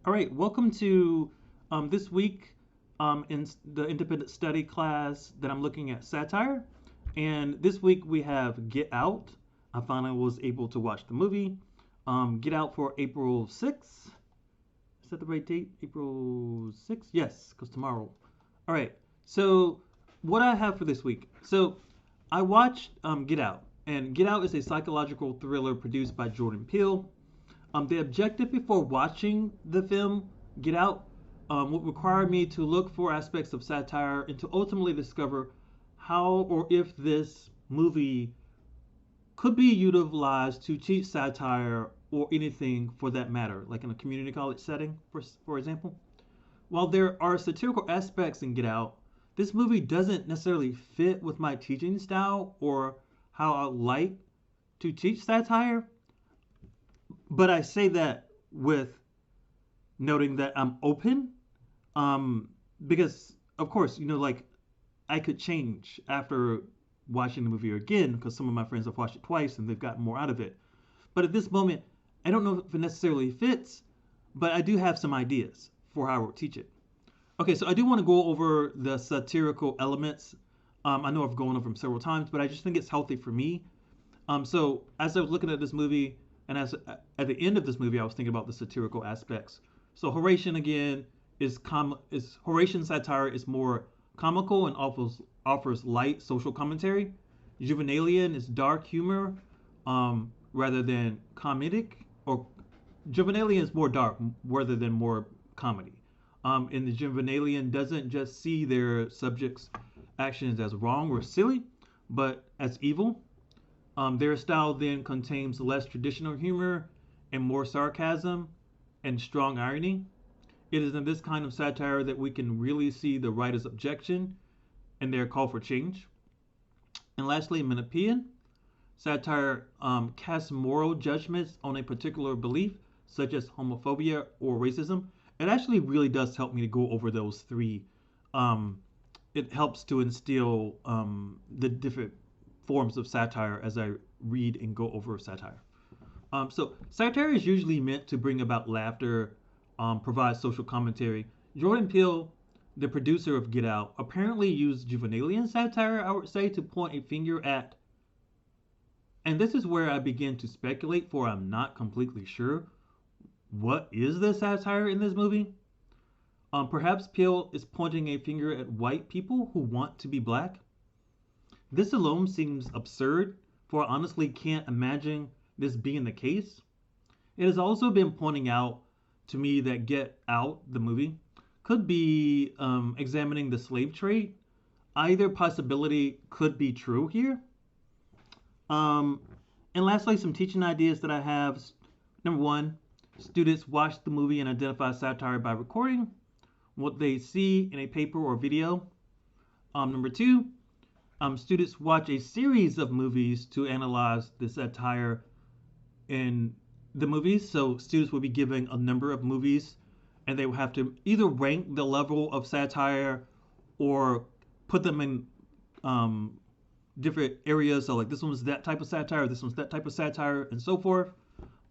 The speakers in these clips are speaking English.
All right, welcome to this week in the independent study class that I'm looking at satire. And this week we have Get Out. I finally was able to watch the movie. Get Out for April 6th. Is that the right date? April 6th? Yes, because tomorrow. All right, so what I have for this week. So I watched Get Out, and Get Out is a psychological thriller produced by Jordan Peele. The objective before watching the film Get Out would require me to look for aspects of satire and to ultimately discover how or if this movie could be utilized to teach satire or anything for that matter, like in a community college setting, for example. While there are satirical aspects in Get Out, this movie doesn't necessarily fit with my teaching style or how I like to teach satire. But I say that with noting that I'm open, um, because of course, like I could change after watching the movie again, because some of my friends have watched it twice and they've gotten more out of it. But at this moment, I don't know if it necessarily fits, but I do have some ideas for how I would teach it. Okay, so I do want to go over the satirical elements. I know I've gone over them several times, but I just think it's healthy for me. So as I was looking at this movie, and as at the end of this movie, I was thinking about the satirical aspects. So Horatian again is Horatian satire is more comical and offers light social commentary. Juvenalian is dark humor, rather than comedic, or Juvenalian is more dark rather than more comedy. And the Juvenalian doesn't just see their subjects' actions as wrong or silly, but as evil. Their style then contains less traditional humor and more sarcasm and strong irony. It is in this kind of satire that we can really see the writer's objection and their call for change. And lastly, Menippean satire casts moral judgments on a particular belief, such as homophobia or racism. It actually really does help me to go over those three. Um, it helps to instill the different forms of satire as I read and go over satire. So satire is usually meant to bring about laughter, provide social commentary. Jordan Peele, the producer of Get Out, apparently used Juvenalian satire, I would say, to point a finger at. And this is where I begin to speculate, for I'm not completely sure. What is the satire in this movie? Perhaps Peele is pointing a finger at white people who want to be black. This alone seems absurd, for I honestly can't imagine this being the case. It has also been pointing out to me that Get Out, the movie, could be examining the slave trade. Either possibility could be true here. Um, and lastly, some teaching ideas that I have. Number one, students watch the movie and identify satire by recording what they see in a paper or video. Number two, students watch a series of movies to analyze the satire in the movies. So students will be given a number of movies and they will have to either rank the level of satire or put them in different areas. So like this one's that type of satire, this one's that type of satire, and so forth.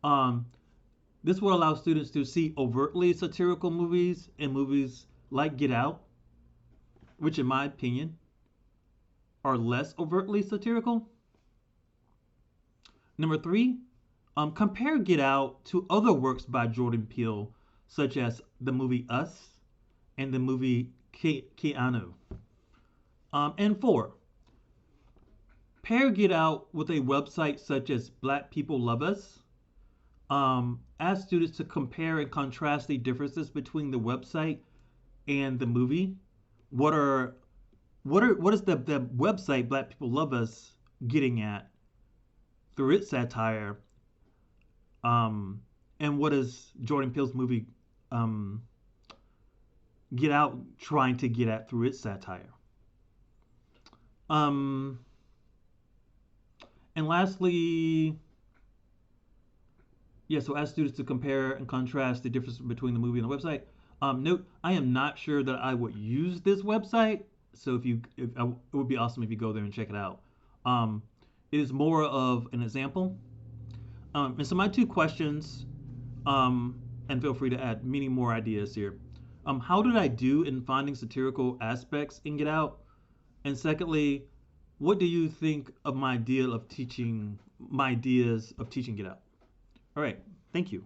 Um, this will allow students to see overtly satirical movies and movies like Get Out, which in my opinion are less overtly satirical. Number three, compare Get Out to other works by Jordan Peele, such as the movie Us and the movie Keanu. And four, pair Get Out with a website such as Black People Love Us. Ask students to compare and contrast the differences between the website and the movie. What is the website Black People Love Us getting at through its satire? And what is Jordan Peele's movie Get Out trying to get at through its satire? Um, and lastly, yeah, so ask students to compare and contrast the difference between the movie and the website. Note, I am not sure that I would use this website, so it would be awesome if you go there and check it out. It is more of an example. And so my two questions, um, and feel free to add many more ideas here. How did I do in finding satirical aspects in Get Out? And secondly, what do you think of my ideas of teaching Get Out? All right, thank you.